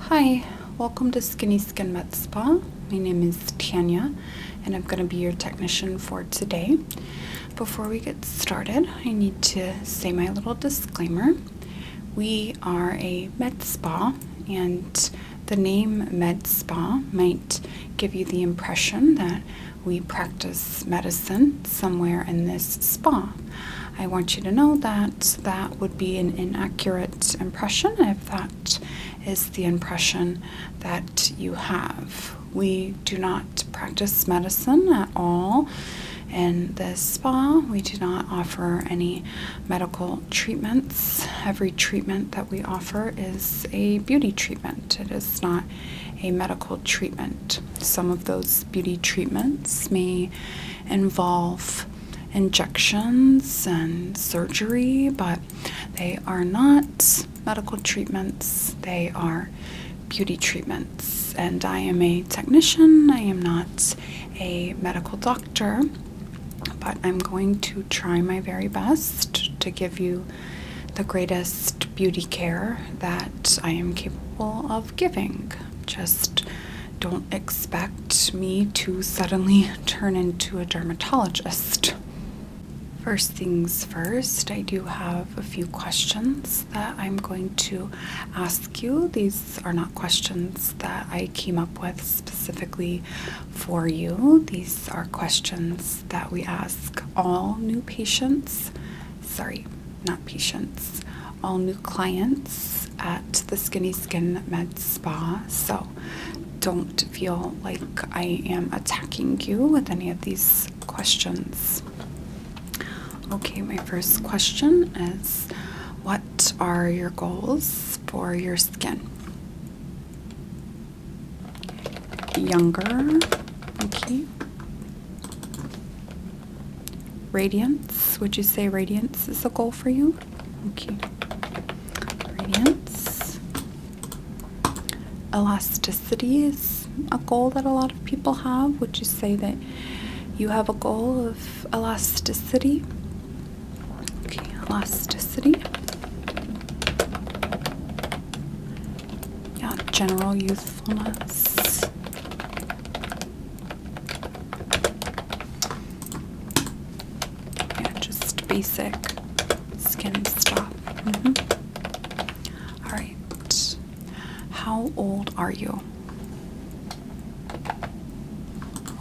Hi, welcome to Skinny Skin Med Spa. My name is Tanya, and I'm going to be your technician for today. Before we get started, I need to say my little disclaimer. We are a med spa, and the name med spa might give you the impression that we practice medicine somewhere in this spa. I want you to know that that would be an inaccurate impression if that is the impression that you have. We do not practice medicine at all in this spa. We do not offer any medical treatments. Every treatment that we offer is a beauty treatment. It is not a medical treatment. Some of those beauty treatments may involve injections and surgery, but they are not medical treatments. They are beauty treatments. And I am a technician. I am not a medical doctor, but I'm going to try my very best to give you the greatest beauty care that I am capable of giving. Just don't expect me to suddenly turn into a dermatologist. First things first, I do have a few questions that I'm going to ask you. These are not questions that I came up with specifically for you. These are questions that we ask all new patients, all new clients at the Skinny Skin Med Spa. So don't feel like I am attacking you with any of these questions. Okay, my first question is, what are your goals for your skin? Younger, okay. Radiance, would you say radiance is a goal for you? Okay. Radiance. Elasticity is a goal that a lot of people have. Would you say that you have a goal of elasticity? Elasticity. Yeah, general youthfulness. Yeah, just basic skin stuff. All right. How old are you?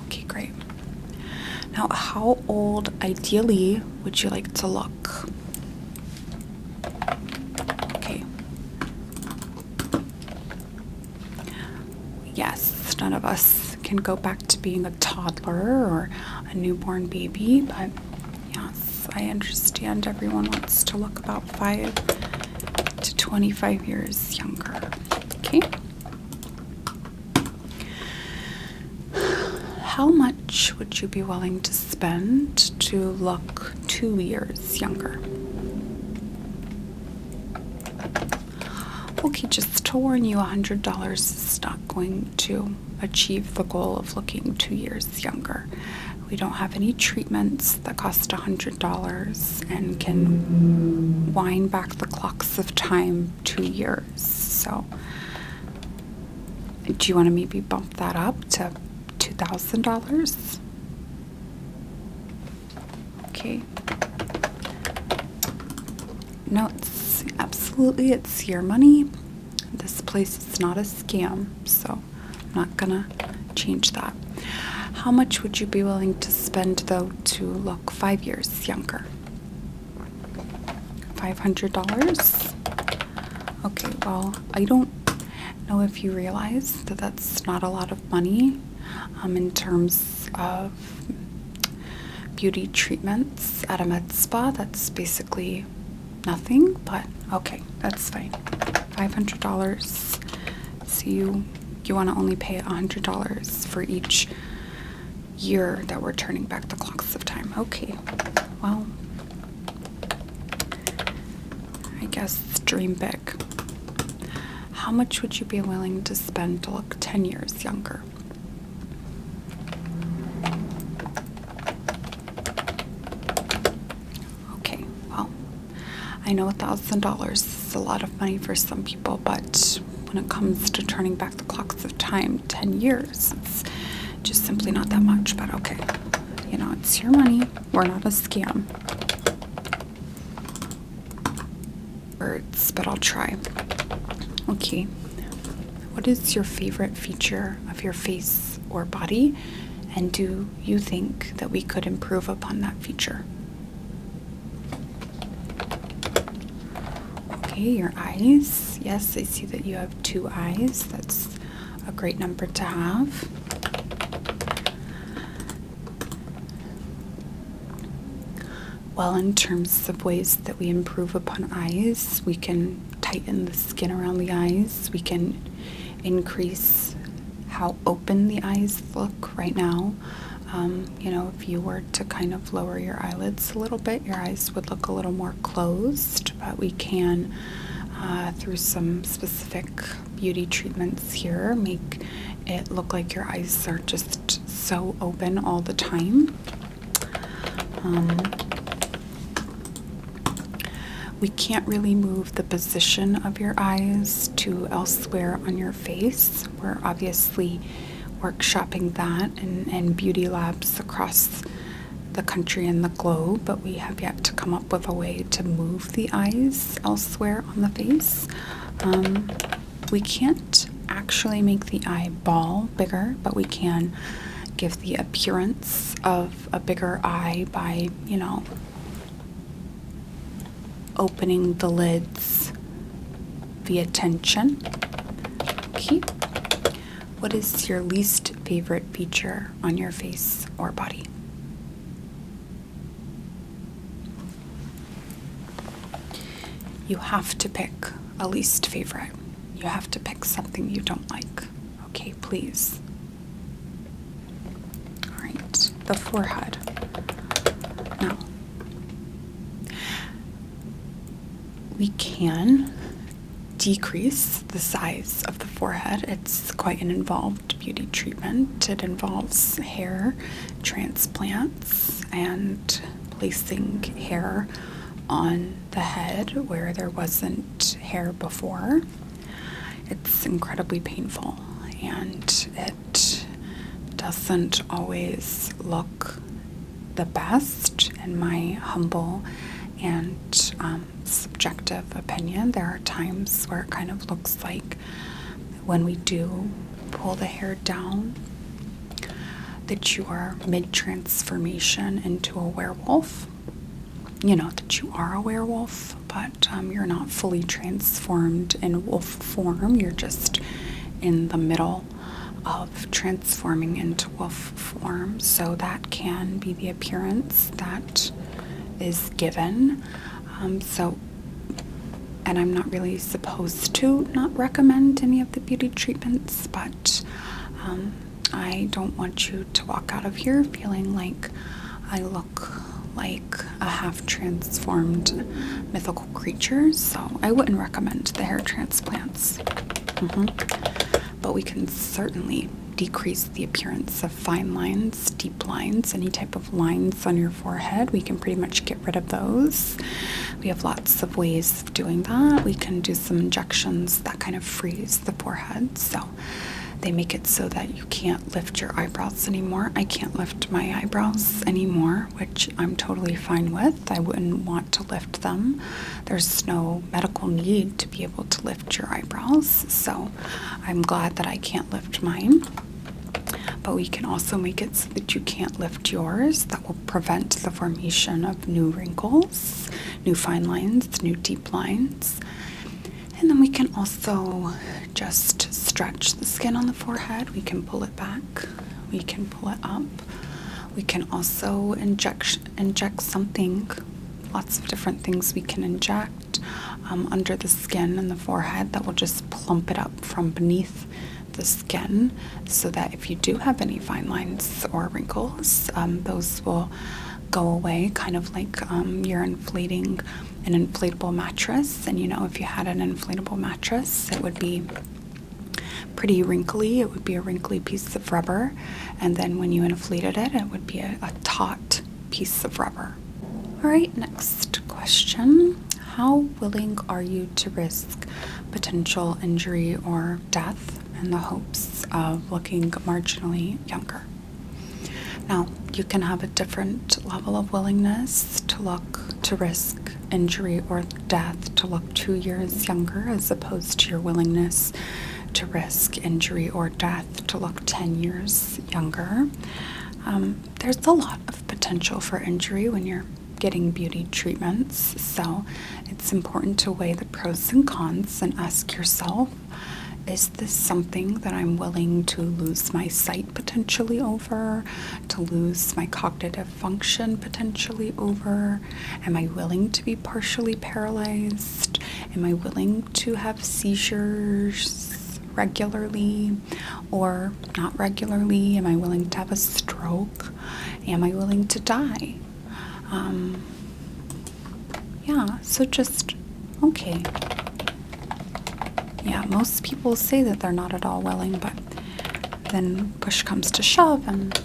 Okay, great. Now, how old ideally would you like to look? Yes, none of us can go back to being a toddler or a newborn baby, but yes, I understand everyone wants to look about 5 to 25 years younger. Okay. How much would you be willing to spend to look 2 years younger? Okay, just to warn you, $100 is not going to achieve the goal of looking 2 years younger. We don't have any treatments that cost $100 and can wind back the clocks of time 2 years. So, do you want to maybe bump that up to $2,000? Okay. No, it's your money. This place is not a scam, so I'm not gonna change that. How much would you be willing to spend, though, to look 5 years younger? $500? Okay, well, I don't know if you realize that that's not a lot of money in terms of beauty treatments at a med spa. That's basically nothing, but okay, that's fine. $500. So you want to only pay $100 for each year that we're turning back the clocks of time. Okay, well, I guess dream big. How much would you be willing to spend to look 10 years younger? Okay, well, I know $1,000 is a lot of money for some people, but when it comes to turning back the clocks of time 10 years. It's just simply not that much, but okay. You know, it's your money. We're not a scam. Words, but I'll try. Okay. What is your favorite feature of your face or body? And do you think that we could improve upon that feature? Okay, your eyes. Yes, I see that you have 2 eyes. That's a great number to have. Well, in terms of ways that we improve upon eyes, we can tighten the skin around the eyes. We can increase how open the eyes look right now. You know, if you were to kind of lower your eyelids a little bit, your eyes would look a little more closed, but we can, through some specific beauty treatments here, make it look like your eyes are just so open all the time. We can't really move the position of your eyes to elsewhere on your face. We're obviously workshopping that in beauty labs across the country and the globe, but we have yet to come up with a way to move the eyes elsewhere on the face. We can't actually make the eyeball bigger, but we can give the appearance of a bigger eye by, you know, opening the lids via tension. Okay. What is your least favorite feature on your face or body? You have to pick a least favorite. You have to pick something you don't like. Okay, please. All right, the forehead. Now, we can decrease the size of the forehead. It's quite an involved beauty treatment. It involves hair transplants and placing hair on the head where there wasn't hair before. It's incredibly painful, and it doesn't always look the best, in my humble and subjective opinion. There are times where it kind of looks like, when we do pull the hair down, that you are mid-transformation into a werewolf. You know that you are a werewolf, but you're not fully transformed in wolf form. You're just in the middle of transforming into wolf form. So that can be the appearance that is given. And I'm not really supposed to not recommend any of the beauty treatments, but I don't want you to walk out of here feeling like I look like a half-transformed mythical creature, so I wouldn't recommend the hair transplants. But we can certainly decrease the appearance of fine lines, deep lines, any type of lines on your forehead. We can pretty much get rid of those. We have lots of ways of doing that. We can do some injections that kind of freeze the forehead, so they make it so that you can't lift your eyebrows anymore. I can't lift my eyebrows anymore, which I'm totally fine with. I wouldn't want to lift them. There's no medical need to be able to lift your eyebrows, so I'm glad that I can't lift mine. But we can also make it so that you can't lift yours. That will prevent the formation of new wrinkles, new fine lines, new deep lines. And then we can also just stretch the skin on the forehead. We can pull it back. We can pull it up. We can also inject something. Lots of different things we can inject under the skin and the forehead that will just plump it up from beneath the skin, so that if you do have any fine lines or wrinkles, those will go away, kind of like you're inflating an inflatable mattress. And you know, if you had an inflatable mattress, it would be pretty wrinkly. It would be a wrinkly piece of rubber, and then when you inflated it, it would be a taut piece of rubber. All right, next question. how willing are you to risk potential injury or death in the hopes of looking marginally younger? Now, you can have a different level of willingness to risk injury or death to look 2 years younger, as opposed to your willingness to risk injury or death to look 10 years younger. There's a lot of potential for injury when you're getting beauty treatments, so it's important to weigh the pros and cons and ask yourself, is this something that I'm willing to lose my sight potentially over, to lose my cognitive function potentially over? Am I willing to be partially paralyzed? Am I willing to have seizures regularly or not regularly? Am I willing to have a stroke? Am I willing to die? So just, okay. Yeah, most people say that they're not at all willing, but then push comes to shove and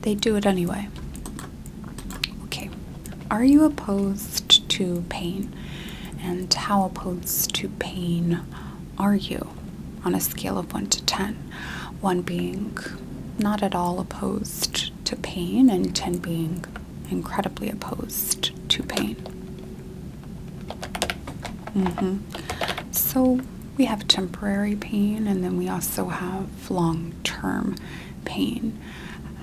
they do it anyway. Okay, are you opposed to pain? And how opposed to pain are you on a scale of 1 to 10? 1 being not at all opposed to pain and 10 being incredibly opposed to pain. So we have temporary pain, and then we also have long-term pain.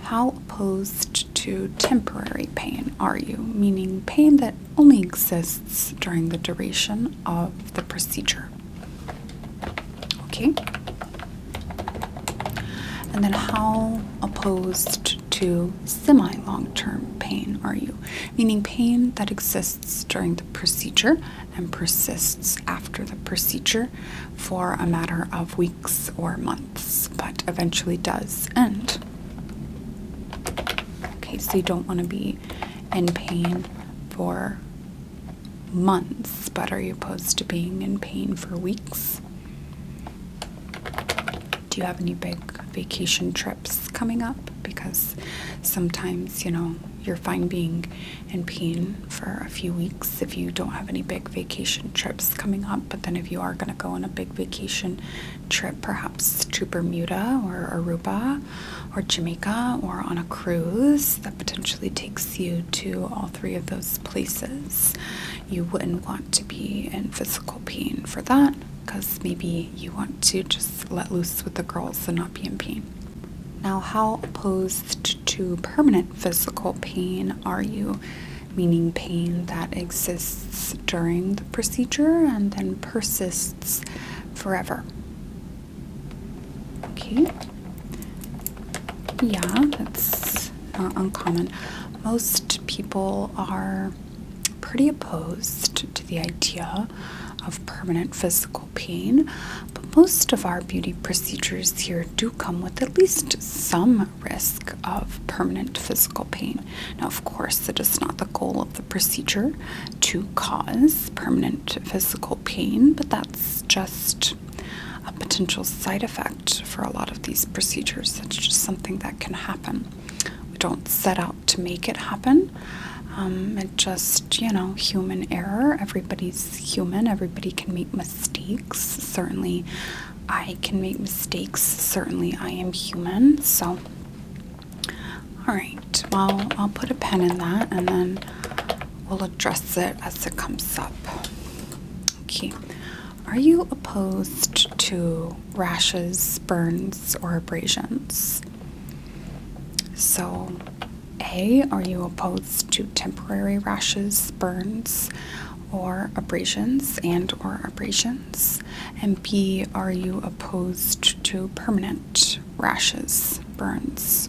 How opposed to temporary pain are you? Meaning pain that only exists during the duration of the procedure. Okay? And then how opposed to semi-long-term pain are you? Meaning pain that exists during the procedure and persists after the procedure for a matter of weeks or months, but eventually does end. Okay, so you don't want to be in pain for months, but are you opposed to being in pain for weeks? Do you have any big vacation trips coming up? Because sometimes, you're fine being in pain for a few weeks if you don't have any big vacation trips coming up. But then if you are going to go on a big vacation trip, perhaps to Bermuda or Aruba or Jamaica or on a cruise that potentially takes you to all 3 of those places, you wouldn't want to be in physical pain for that, because maybe you want to just let loose with the girls and not be in pain. Now, how opposed to permanent physical pain are you? Meaning pain that exists during the procedure and then persists forever. Okay. Yeah, that's not uncommon. Most people are pretty opposed to the idea of permanent physical pain, but most of our beauty procedures here do come with at least some risk of permanent physical pain. Now, of course, it is not the goal of the procedure to cause permanent physical pain, but that's just a potential side effect for a lot of these procedures. It's just something that can happen. We don't set out to make it happen. It just, human error. Everybody's human. Everybody can make mistakes. Certainly, I can make mistakes. Certainly, I am human. So, all right. Well, I'll put a pin in that, and then we'll address it as it comes up. Okay. Are you opposed to rashes, burns, or abrasions? So, A, are you opposed to temporary rashes, burns, or abrasions and/or abrasions? And B, are you opposed to permanent rashes, burns,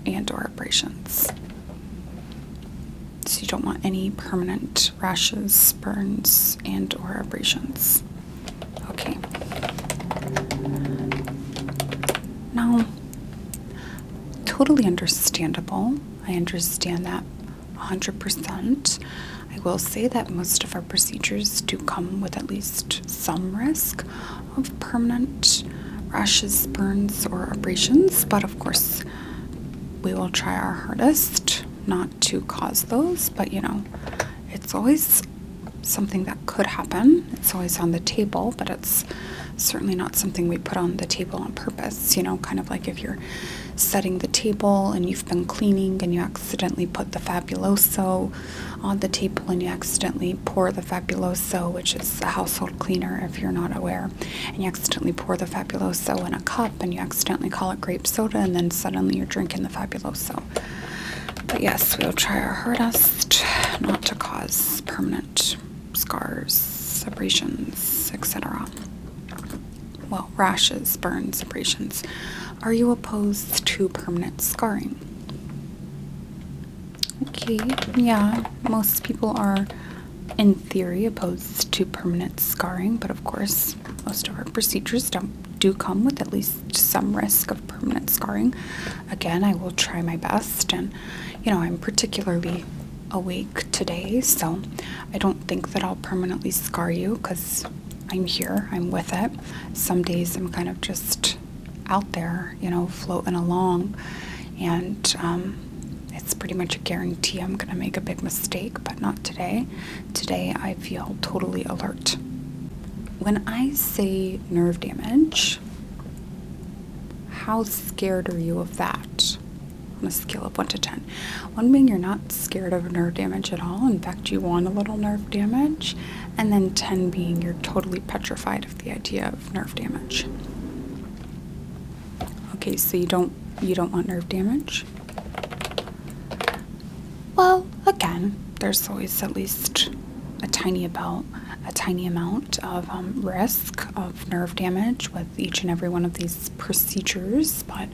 and/or abrasions? So you don't want any permanent rashes, burns, and/or abrasions. Okay. Now, totally understandable. I understand that 100%. I will say that most of our procedures do come with at least some risk of permanent rashes, burns, or abrasions, but of course, we will try our hardest not to cause those, but it's always something that could happen. It's always on the table, but it's certainly not something we put on the table on purpose. Kind of like if you're setting the table and you've been cleaning and you accidentally put the Fabuloso on the table and you accidentally pour the Fabuloso, which is a household cleaner if you're not aware, and you accidentally pour the Fabuloso in a cup and you accidentally call it grape soda, and then suddenly you're drinking the Fabuloso. But yes, we'll try our hardest not to cause permanent scars, abrasions, etc. Well, rashes, burns, abrasions. Are you opposed to permanent scarring? Okay, yeah, most people are, in theory, opposed to permanent scarring, but of course, most of our procedures do come with at least some risk of permanent scarring. Again, I will try my best, and I'm particularly awake today, so I don't think that I'll permanently scar you because I'm here, I'm with it. Some days I'm kind of just out there, floating along, and it's pretty much a guarantee I'm gonna make a big mistake, but not today. Today I feel totally alert. When I say nerve damage, how scared are you of that? On a scale of 1 to 10. 1 being you're not scared of nerve damage at all. In fact, you want a little nerve damage. And then 10 being you're totally petrified of the idea of nerve damage. Okay, so you don't want nerve damage? Well, again, there's always at least a tiny amount of risk of nerve damage with each and every one of these procedures, but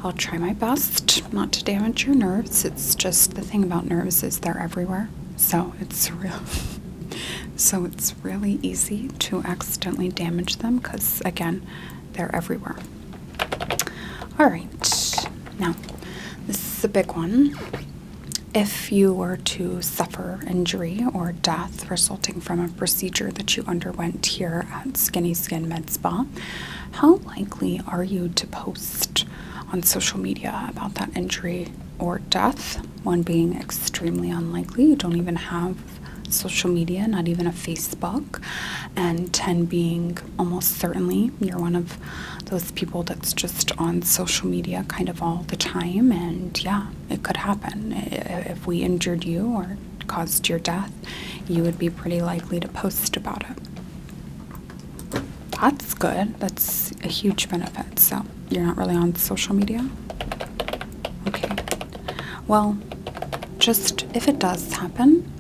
I'll try my best not to damage your nerves. It's just the thing about nerves is they're everywhere, so it's really easy to accidentally damage them because, again, they're everywhere. All right, now this is a big one. If you were to suffer injury or death resulting from a procedure that you underwent here at Skinny Skin Med Spa, how likely are you to post on social media about that injury or death? 1 being extremely unlikely, you don't even have social media, not even a Facebook, and 10 being almost certainly you're one of those people that's just on social media kind of all the time, and yeah, it could happen. If we injured you or caused your death, you would be pretty likely to post about it. That's good. That's a huge benefit. So you're not really on social media? Okay. Well, just if it does happen,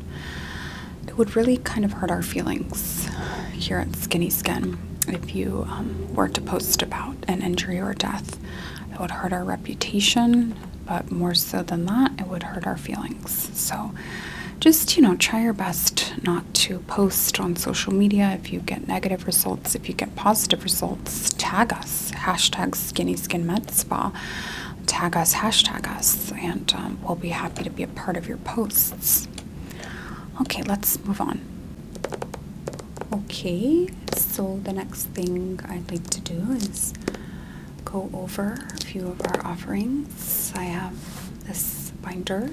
it would really kind of hurt our feelings here at Skinny Skin if you were to post about an injury or death. It would hurt our reputation, but more so than that, it would hurt our feelings. So just, try your best not to post on social media. If you get negative results, if you get positive results, tag us, hashtag Skinny Skin Med Spa, tag us, hashtag us, and we'll be happy to be a part of your posts. Okay, let's move on. Okay, so the next thing I'd like to do is go over a few of our offerings. I have this binder.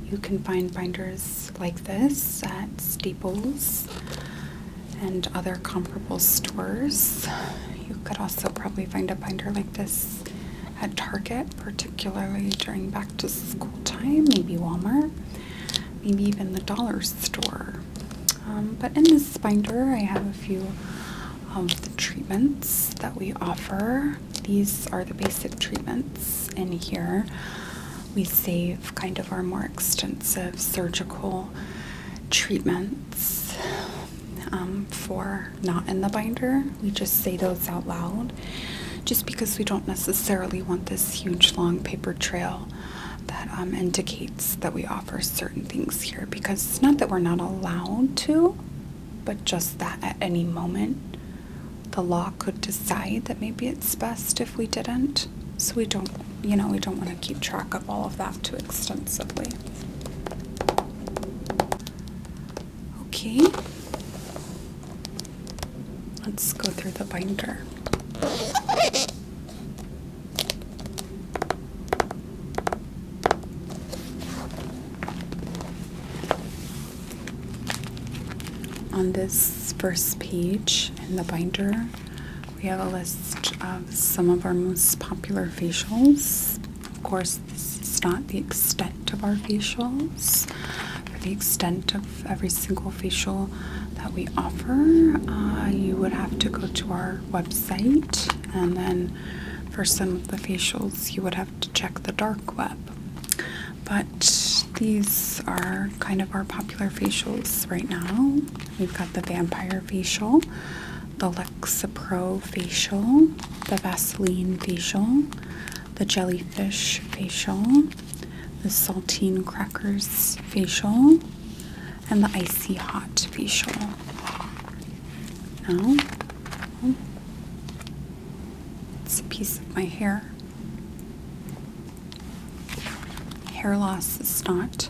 You can find binders like this at Staples and other comparable stores. You could also probably find a binder like this at Target, particularly during back to school time, maybe Walmart, maybe even the dollar store. But in this binder, I have a few of the treatments that we offer. These are the basic treatments in here. We save kind of our more extensive surgical treatments for not in the binder. We just say those out loud just because we don't necessarily want this huge long paper trail that indicates that we offer certain things here, because it's not that we're not allowed to, but just that at any moment the law could decide that maybe it's best if we didn't. So we don't want to keep track of all of that too extensively. Okay, let's go through the binder. on this first page in the binder, we have a list of some of our most popular facials. Of course, this is not the extent of our facials, or the extent of every single facial that we offer. You would have to go to our website, and then for some of the facials, you would have to check the dark web. But these are kind of our popular facials right now. We've got the Vampire Facial, the Lexapro Facial, the Vaseline Facial, the Jellyfish Facial, the Saltine Crackers Facial, and the Icy Hot Facial. Now, it's a piece of my hair. Hair loss is not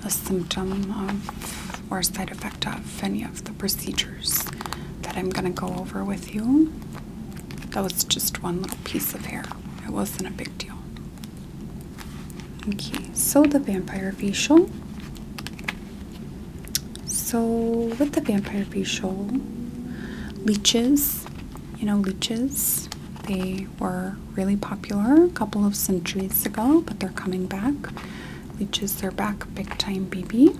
a symptom of or a side effect of any of the procedures that I'm going to go over with you. That was just one little piece of hair. It wasn't a big deal. Okay, so the Vampire Facial. So with the Vampire Facial, leeches, leeches, they were really popular a couple of centuries ago, but they're coming back. Leeches are back big time, baby.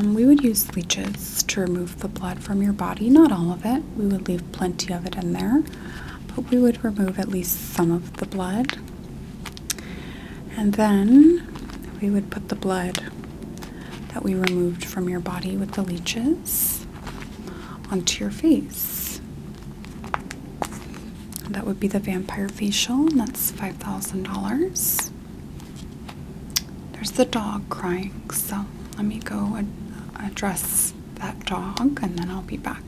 We would use leeches to remove the blood from your body. Not all of it. We would leave plenty of it in there, but we would remove at least some of the blood. And then we would put the blood that we removed from your body with the leeches onto your face. That would be the Vampire Facial, and that's $5,000. There's the dog crying, so let me go address that dog, and then I'll be back.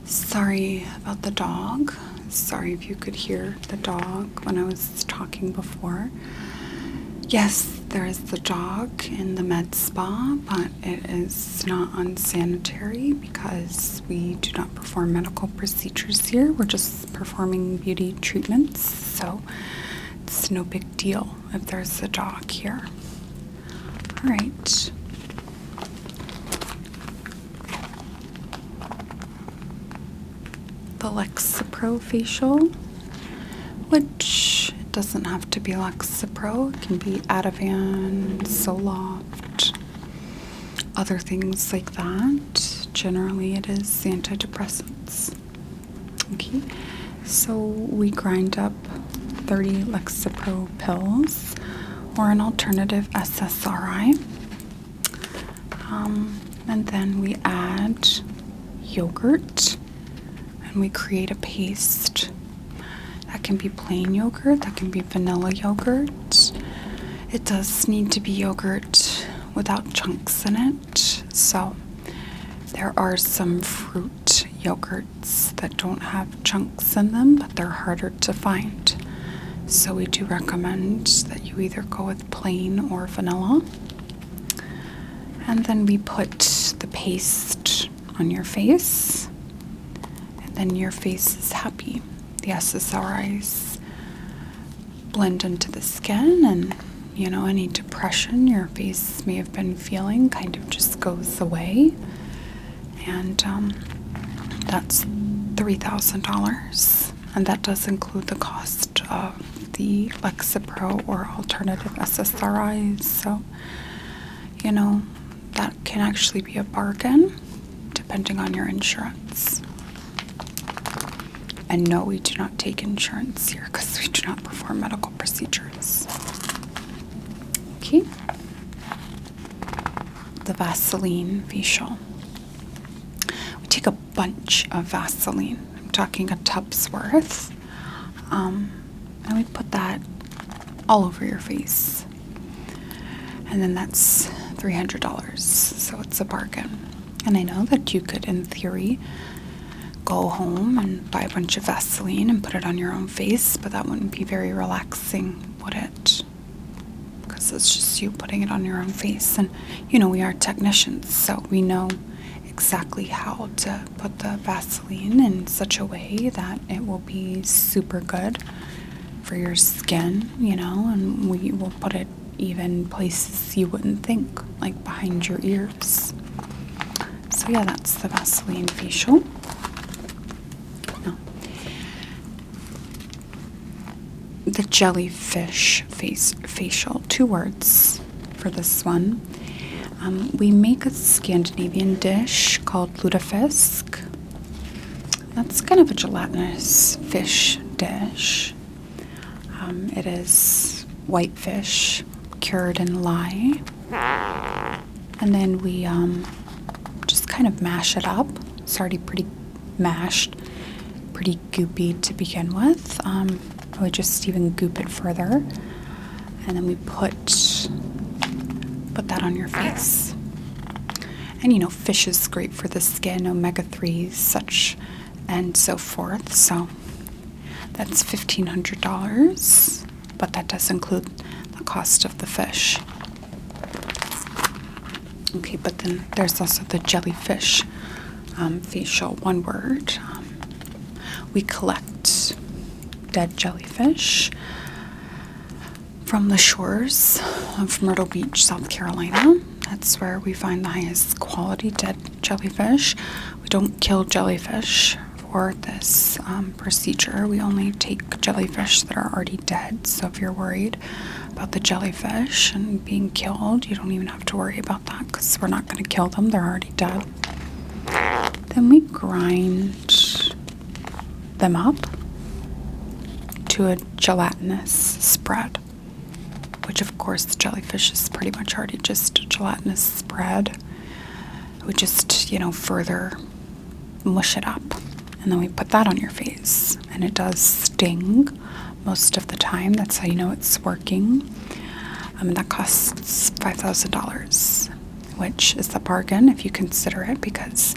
Sorry about the dog. Sorry if you could hear the dog when I was talking before. Yes, there is the dog in the med spa, but it is not unsanitary because we do not perform medical procedures here. We're just performing beauty treatments, so it's no big deal if there's a dog here. All right. The Lexapro Facial, which doesn't have to be Lexapro. It can be Ativan, Zoloft, other things like that. Generally, it is antidepressants. Okay, so we grind up 30 Lexapro pills or an alternative SSRI. And then we add yogurt and we create a paste. That can be plain yogurt, that can be vanilla yogurt. It does need to be yogurt without chunks in it. So there are some fruit yogurts that don't have chunks in them, but they're harder to find. So we do recommend that you either go with plain or vanilla. And then we put the paste on your face, and then your face is happy. The SSRIs blend into the skin, and any depression your face may have been feeling kind of just goes away. And that's $3,000, and that does include the cost of the Lexapro or alternative SSRIs. So that can actually be a bargain depending on your insurance. And no, we do not take insurance here because we do not perform medical procedures. Okay. The Vaseline Facial. We take a bunch of Vaseline. I'm talking a tub's worth. And we put that all over your face. And then that's $300. So it's a bargain. And I know that you could, in theory, go home and buy a bunch of Vaseline and put it on your own face, but that wouldn't be very relaxing, would it? Because it's just you putting it on your own face. And, we are technicians, so we know exactly how to put the Vaseline in such a way that it will be super good for your skin, and we will put it even places you wouldn't think, like behind your ears. So So yeah, that's the Vaseline facial. No. The jellyfish facial. 2 words for this one. We make a Scandinavian dish called lutefisk. That's kind of a gelatinous fish dish. It is white fish cured in lye. And then we just kind of mash it up. It's already pretty mashed, pretty goopy to begin with. I would just even goop it further. And then we put that on your face. And you know, fish is great for the skin, omega-3s, such and so forth. So that's $1,500, but that does include the cost of the fish. Okay, but then there's also the jellyfish facial. 1 word. We collect dead jellyfish from the shores of Myrtle Beach, South Carolina. That's where we find the highest quality dead jellyfish. We don't kill jellyfish for this procedure. We only take jellyfish that are already dead. So if you're worried about the jellyfish and being killed, you don't even have to worry about that because we're not going to kill them. They're already dead. Then we grind them up to a gelatinous spread, which of course the jellyfish is pretty much already just a gelatinous spread. We just, further mush it up, and then we put that on your face, and it does sting most of the time. That's how you know it's working. And that costs $5,000, which is a bargain if you consider it, because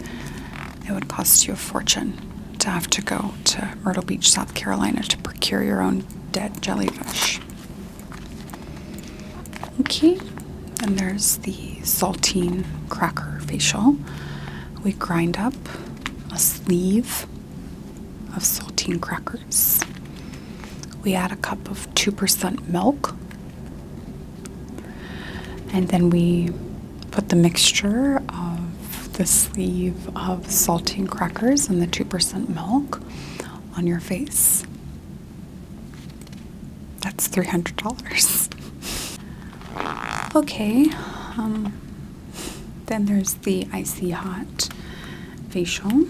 it would cost you a fortune to have to go to Myrtle Beach, South Carolina to procure your own dead jellyfish. Okay, and there's the saltine cracker facial. We grind up a sleeve of saltine crackers. We add a cup of 2% milk, and then we put the mixture of the sleeve of saltine crackers and the 2% milk on your face. That's $300. Okay, then there's the icy hot facial.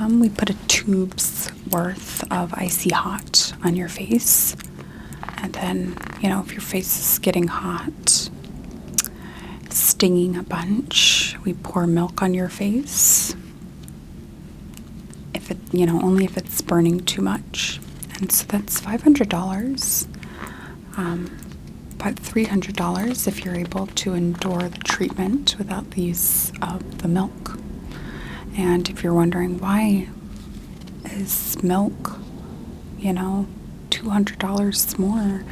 We put a tube's worth of icy hot on your face, and then, if your face is getting hot, stinging a bunch, we pour milk on your face. If it, only if it's burning too much. And so that's $500. About $300 if you're able to endure the treatment without the use of the milk. And if you're wondering why is milk, $200 more,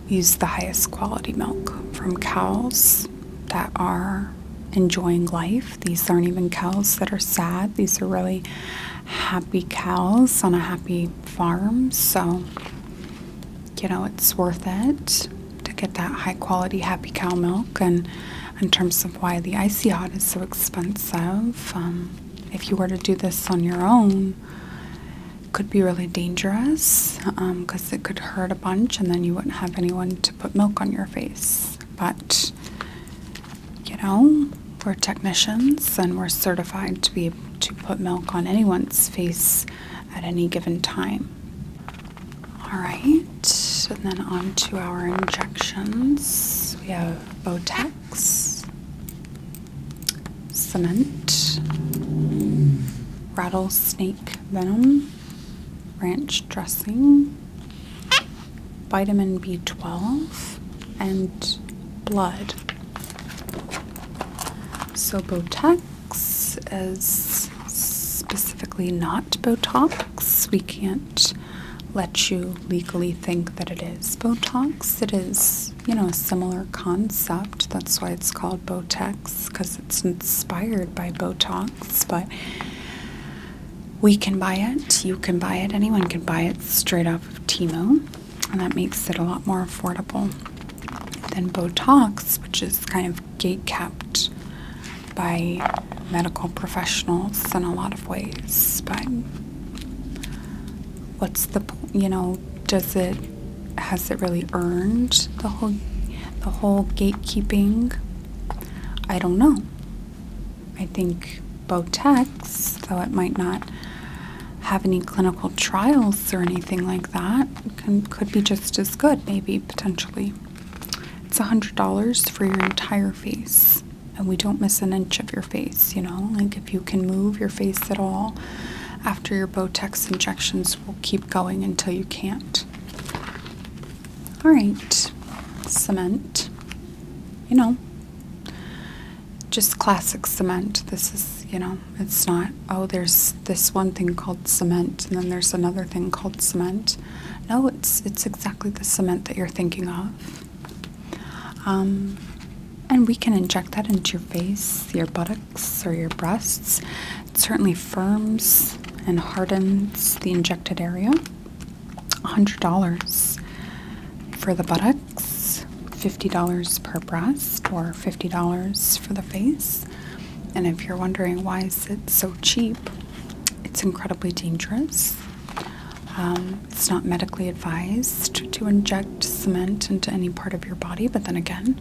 we use the highest quality milk from cows that are enjoying life. These aren't even cows that are sad. These are really happy cows on a happy farm. So, it's worth it to get that high quality happy cow milk. And in terms of why the icy hot is so expensive, if you were to do this on your own, it could be really dangerous because it could hurt a bunch, and then you wouldn't have anyone to put milk on your face. But we're technicians, and we're certified to be able to put milk on anyone's face at any given time. All right, and then on to our injections. We have Boex, cement, rattlesnake venom, ranch dressing, vitamin B12, and blood. So Boex is specifically not Botox. We can't let you legally think that it is Botox. It is, a similar concept. That's why it's called Boex, because it's inspired by Botox. But we can buy it, you can buy it, anyone can buy it straight off of Temu, and that makes it a lot more affordable than Botox, which is kind of gate-kept by medical professionals in a lot of ways, but what's the has it really earned the whole gatekeeping? I don't know. I think Boex, though it might not have any clinical trials or anything like that, could be just as good, maybe, potentially. It's $100 for your entire face, and we don't miss an inch of your face, Like, if you can move your face at all after your Boex injections, will keep going until you can't. All right, cement, just classic cement. This is, it's not, oh, there's this one thing called cement, and then there's another thing called cement. No, it's exactly the cement that you're thinking of. And we can inject that into your face, your buttocks, or your breasts. It certainly firms and hardens the injected area. $100 for the buttocks, $50 per breast, or $50 for the face. And if you're wondering why is it so cheap, it's incredibly dangerous. It's not medically advised to inject cement into any part of your body, but then again,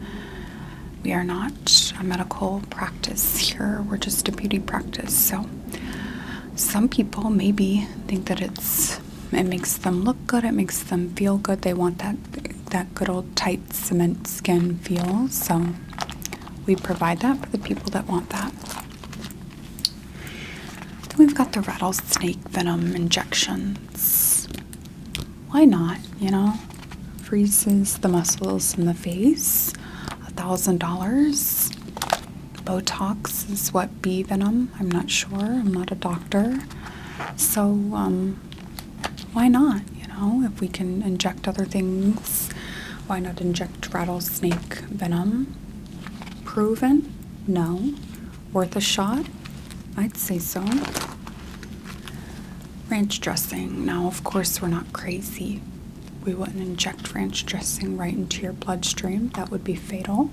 we are not a medical practice here. We're just a beauty practice. So some people maybe think that it makes them look good, it makes them feel good. They want that good old tight cement skin feel. So we provide that for the people that want that. Then we've got the rattlesnake venom injections. Why not, Freezes the muscles in the face. $1,000. Botox is what, bee venom? I'm not sure. I'm not a doctor. So, why not? If we can inject other things, why not inject rattlesnake venom? Proven? No. Worth a shot? I'd say so. Ranch dressing. Now, of course, we're not crazy. We wouldn't inject ranch dressing right into your bloodstream. That would be fatal.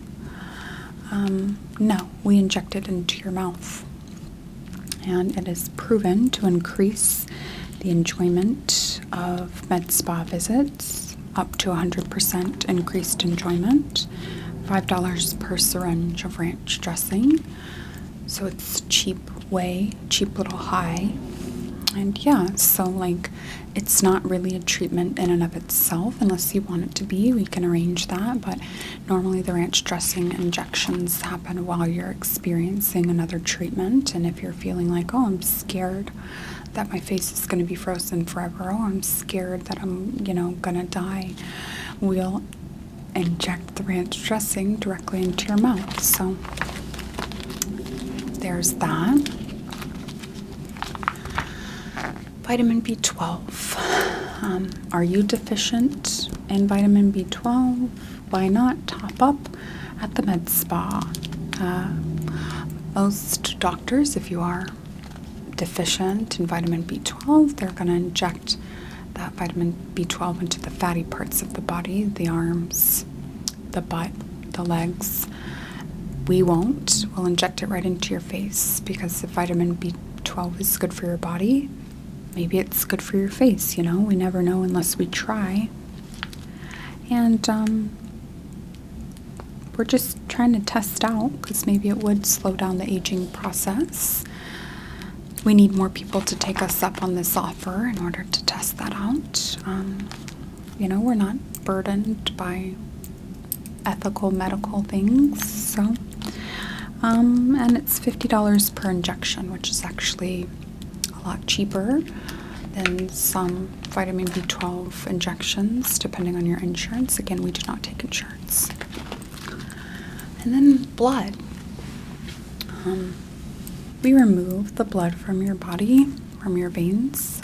No, we inject it into your mouth. And it is proven to increase the enjoyment of med spa visits, up to 100% increased enjoyment. $5 per syringe of ranch dressing. So it's cheap little high. And yeah, so it's not really a treatment in and of itself unless you want it to be. We can arrange that, but normally the ranch dressing injections happen while you're experiencing another treatment. And if you're feeling like, oh, I'm scared that my face is going to be frozen forever, oh, I'm scared that I'm, going to die, we'll inject the ranch dressing directly into your mouth. So there's that. Vitamin B12. Are you deficient in vitamin B12? Why not top up at the med spa? Most doctors, if you are deficient in vitamin B12, they're going to inject that vitamin B12 into the fatty parts of the body, the arms, the butt, the legs. We won't. We'll inject it right into your face, because if vitamin B12 is good for your body, maybe it's good for your face, We never know unless we try. And we're just trying to test out, because maybe it would slow down the aging process. We need more people to take us up on this offer in order to test that out. We're not burdened by ethical medical things, so. And it's $50 per injection, which is actually a lot cheaper than some vitamin B12 injections, depending on your insurance. Again, we do not take insurance. And then blood. We remove the blood from your body, from your veins.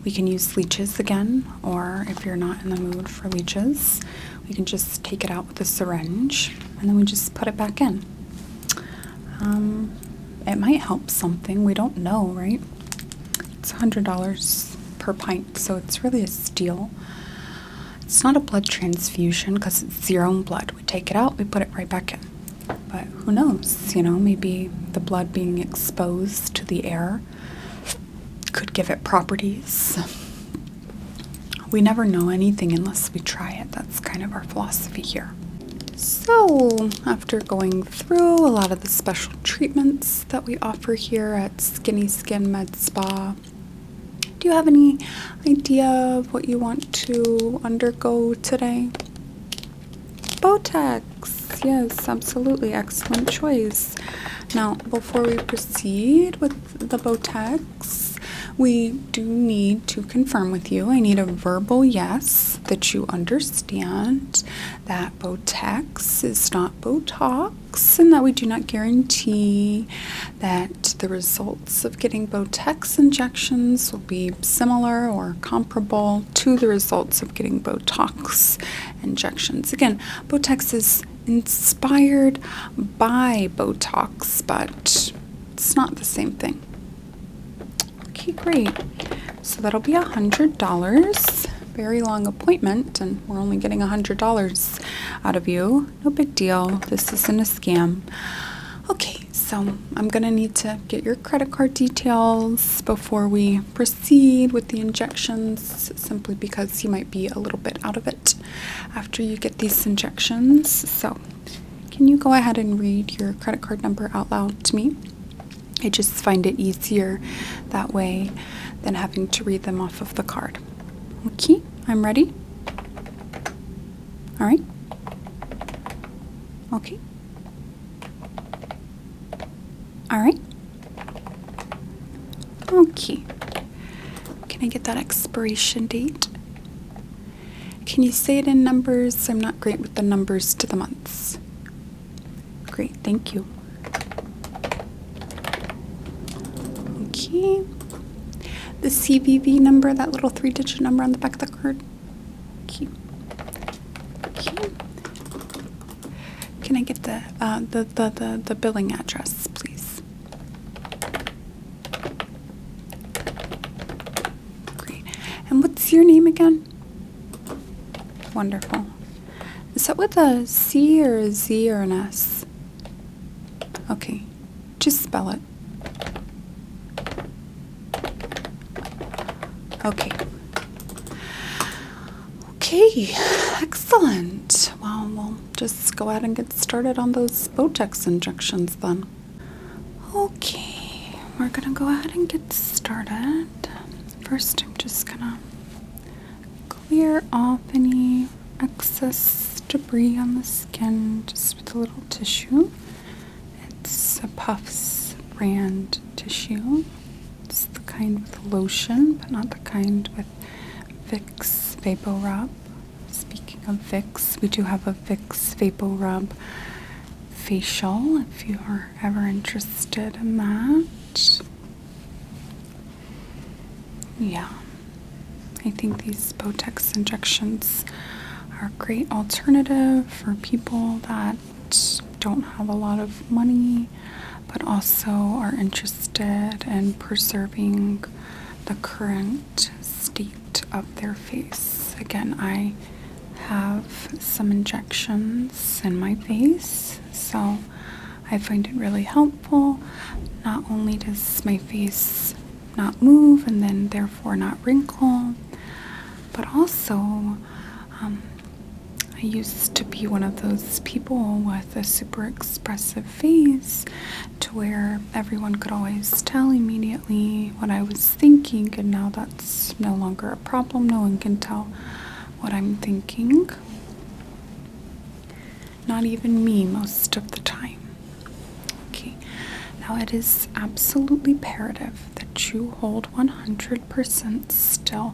We can use leeches again, or if you're not in the mood for leeches, we can just take it out with a syringe, and then we just put it back in. It might help something. We don't know, right? It's $100 per pint, so it's really a steal. It's not a blood transfusion because it's your own blood. We take it out, we put it right back in. but who knows, maybe the blood being exposed to the air could give it properties. We never know anything unless we try it. That's kind of our philosophy here. So, after going through a lot of the special treatments that we offer here at Skinny Skin Med Spa, do you have any idea of what you want to undergo today? Botox. Yes, absolutely. Excellent choice. Now, before we proceed with the Botox, we do need to confirm with you. I need a verbal yes that you understand that Botox is not Botox, and that we do not guarantee that the results of getting Botox injections will be similar or comparable to the results of getting Botox injections. Again, Botox is inspired by Botox, but it's not the same thing. Okay, great. So that'll be $100. Very long appointment, and we're only getting $100 out of you. No big deal. This isn't a scam. Okay, so I'm gonna need to get your credit card details before we proceed with the injections, simply because you might be a little bit out of it after you get these injections. So can you go ahead and read your credit card number out loud to me? I just find it easier that way than having to read them off of the card. Okay, I'm ready. All right. Okay. All right. Okay. Can I get that expiration date? Can you say it in numbers? I'm not great with the numbers to the months. Great, thank you. Okay. The CVV number, that little 3-digit number on the back of the card. Okay. Okay. Can I get the billing address, please? Great. And what's your name again? Wonderful. Is that with a C or a Z or an S? Okay. Just spell it. Okay. Okay, excellent. Well, we'll just go ahead and get started on those Botox injections then. Okay, we're gonna go ahead and get started. First, I'm just gonna clear off any excess debris on the skin just with a little tissue. It's a Puffs brand tissue. It's the kind with lotion, but not the kind with Vicks Vapor Rub. Speaking of Vicks, we do have a Vicks Vapor Rub facial if you are ever interested in that. Yeah, I think these Botox injections are a great alternative for people that don't have a lot of money, but also are interested in preserving the current state of their face. Again, I have some injections in my face, so I find it really helpful. Not only does my face not move and then therefore not wrinkle, but also I used to be one of those people with a super expressive face to where everyone could always tell immediately what I was thinking, and now that's no longer a problem. No one can tell what I'm thinking. Not even me most of the time. Okay, now it is absolutely imperative that you hold 100% still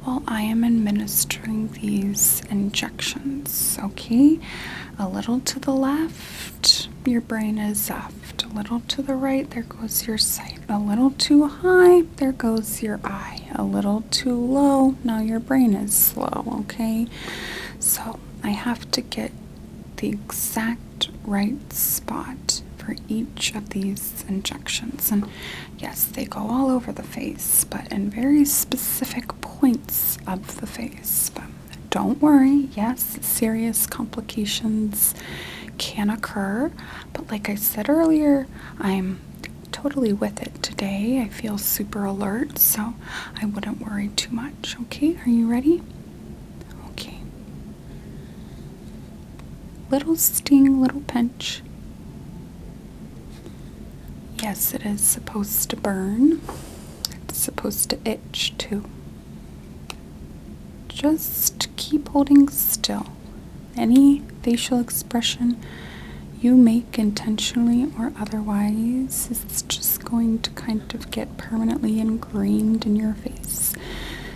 while I am administering these injections, okay? A little to the left, your brain is aft. A little to the right, there goes your sight. A little too high, there goes your eye. A little too low, now your brain is slow, okay? So I have to get the exact right spot for each of these injections. And yes, they go all over the face, but in very specific points of the face. But don't worry, yes, serious complications can occur, but like I said earlier, I'm totally with it today. I feel super alert, so I wouldn't worry too much. Okay, are you ready? Okay. Little sting, little pinch. Yes, it is supposed to burn. It's supposed to itch too. Just keep holding still. Any facial expression you make intentionally or otherwise is just going to kind of get permanently ingrained in your face.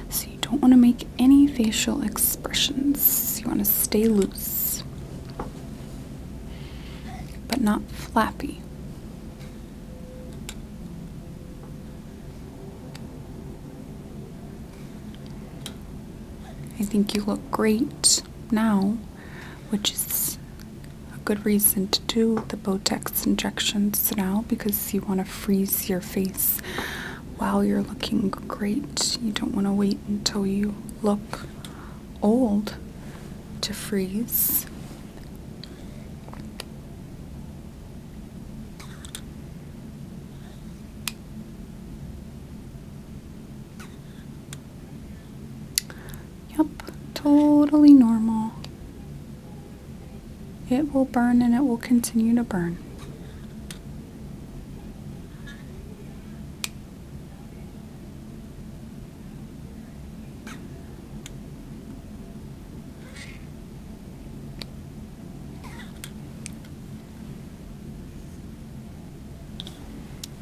So you don't want to make any facial expressions. You want to stay loose, but not flappy. I think you look great now, which is a good reason to do the Boex injections now, because you want to freeze your face while you're looking great. You don't want to wait until you look old to freeze. Yep, totally normal. It will burn and it will continue to burn.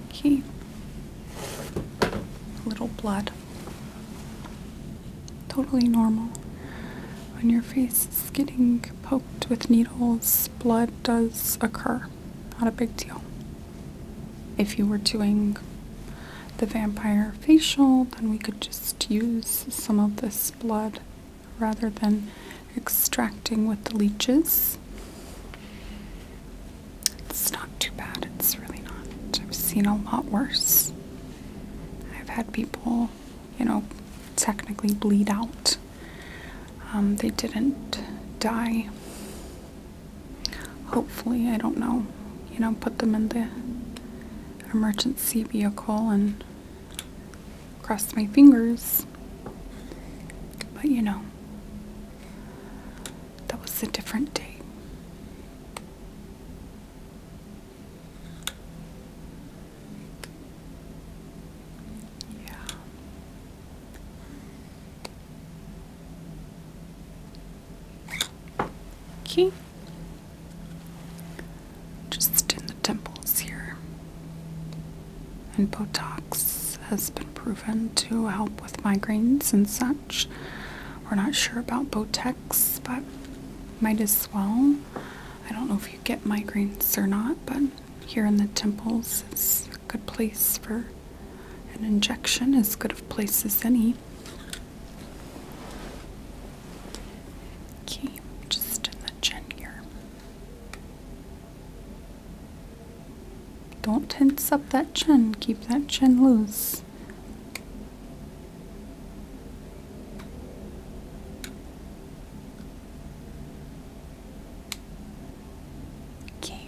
Okay. A little blood. Totally normal. When your face is getting poked with needles, blood does occur. Not a big deal. If you were doing the vampire facial, then we could just use some of this blood rather than extracting with the leeches. It's not too bad. It's really not. I've seen a lot worse. I've had people, technically bleed out. They didn't die. Hopefully, I don't know. Put them in the emergency vehicle and cross my fingers. But that was a different day. Okay. Just in the temples here. And Botox has been proven to help with migraines and such. We're not sure about Boex, but might as well. I don't know if you get migraines or not, but here in the temples is a good place for an injection, as good of a place as any. Okay. Don't tense up that chin. Keep that chin loose. Okay.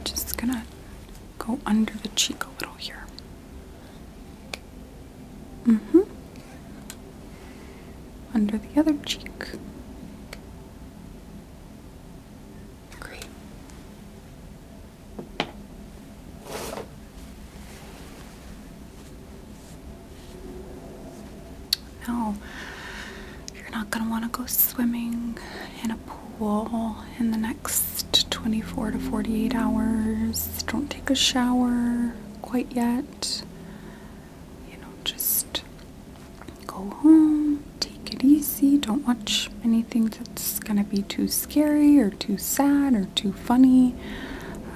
Just gonna go under the cheek a little here. Under the other cheek. Now, you're not going to want to go swimming in a pool in the next 24 to 48 hours. Don't take a shower quite yet. Just go home, take it easy. Don't watch anything that's going to be too scary or too sad or too funny.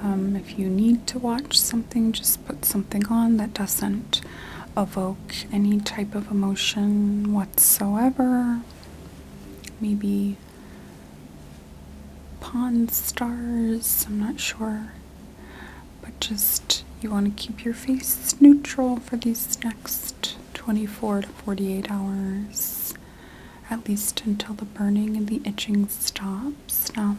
If you need to watch something, just put something on that doesn't evoke any type of emotion whatsoever. Maybe Pawn Stars, I'm not sure. But just, you want to keep your face neutral for these next 24 to 48 hours. At least until the burning and the itching stops. Now,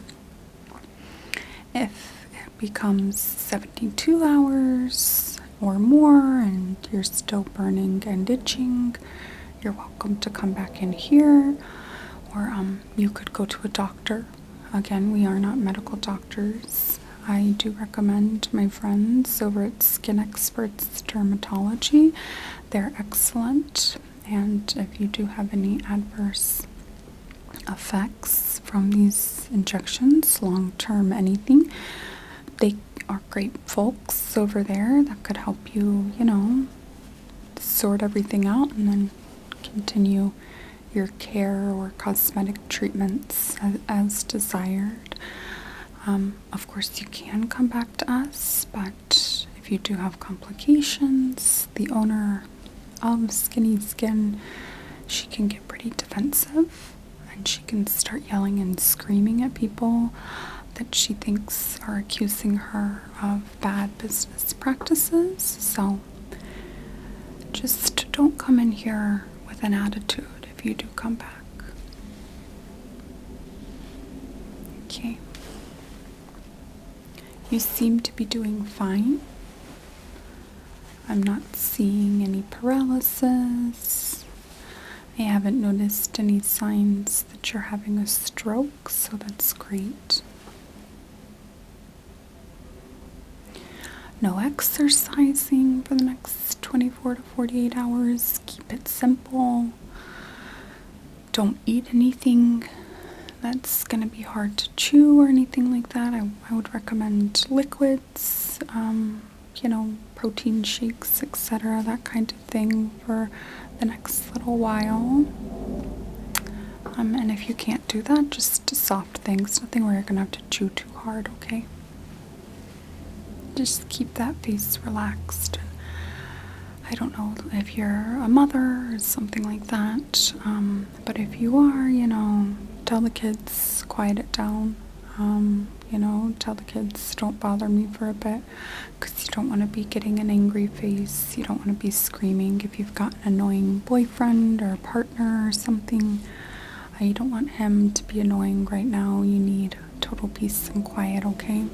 if it becomes 72 hours or more and you're still burning and itching, you're welcome to come back in here, or you could go to a doctor. Again, we are not medical doctors. I do recommend my friends over at Skin Experts Dermatology. They're excellent, and if you do have any adverse effects from these injections, long-term anything, they are great folks over there that could help you, sort everything out and then continue your care or cosmetic treatments as desired. Of course, you can come back to us, but if you do have complications, the owner of Skinny Skin, she can get pretty defensive, and she can start yelling and screaming at people that she thinks are accusing her of bad business practices. So just don't come in here with an attitude if you do come back. Okay. You seem to be doing fine. I'm not seeing any paralysis. I haven't noticed any signs that you're having a stroke, so that's great. No exercising for the next 24 to 48 hours. Keep it simple. Don't eat anything that's going to be hard to chew or anything like that. I would recommend liquids, protein shakes, etc., that kind of thing for the next little while. And if you can't do that, just soft things, nothing where you're going to have to chew too hard, okay? Just keep that face relaxed. I don't know if you're a mother or something like that, but if you are, tell the kids, quiet it down. Tell the kids, don't bother me for a bit, because you don't want to be getting an angry face. You don't want to be screaming if you've got an annoying boyfriend or partner or something. You don't want him to be annoying right now. You need total peace and quiet, okay?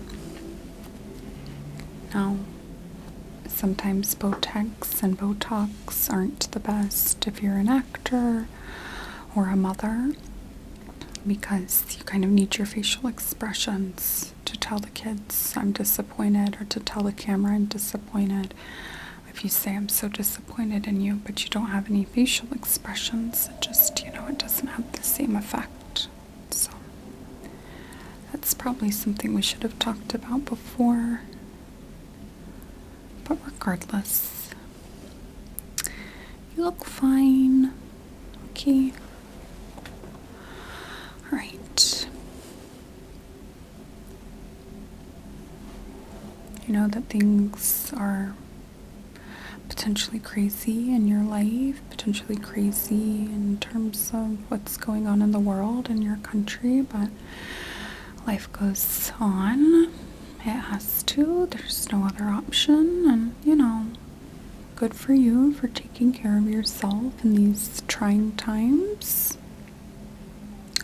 Now, sometimes Botex and Botox aren't the best if you're an actor or a mother, because you kind of need your facial expressions to tell the kids I'm disappointed, or to tell the camera I'm disappointed. If you say I'm so disappointed in you, but you don't have any facial expressions, it just, it doesn't have the same effect. So that's probably something we should have talked about before. But regardless, you look fine. Okay. All right. You know that things are potentially crazy in your life, potentially crazy in terms of what's going on in the world, in your country, but life goes on. It has to. There's no other option, and good for you for taking care of yourself in these trying times.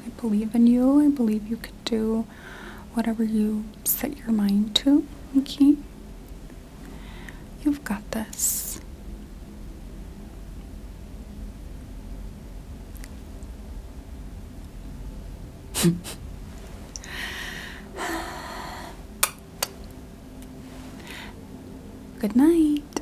I believe in you. I believe you could do whatever you set your mind to. Okay? You've got this. Good night.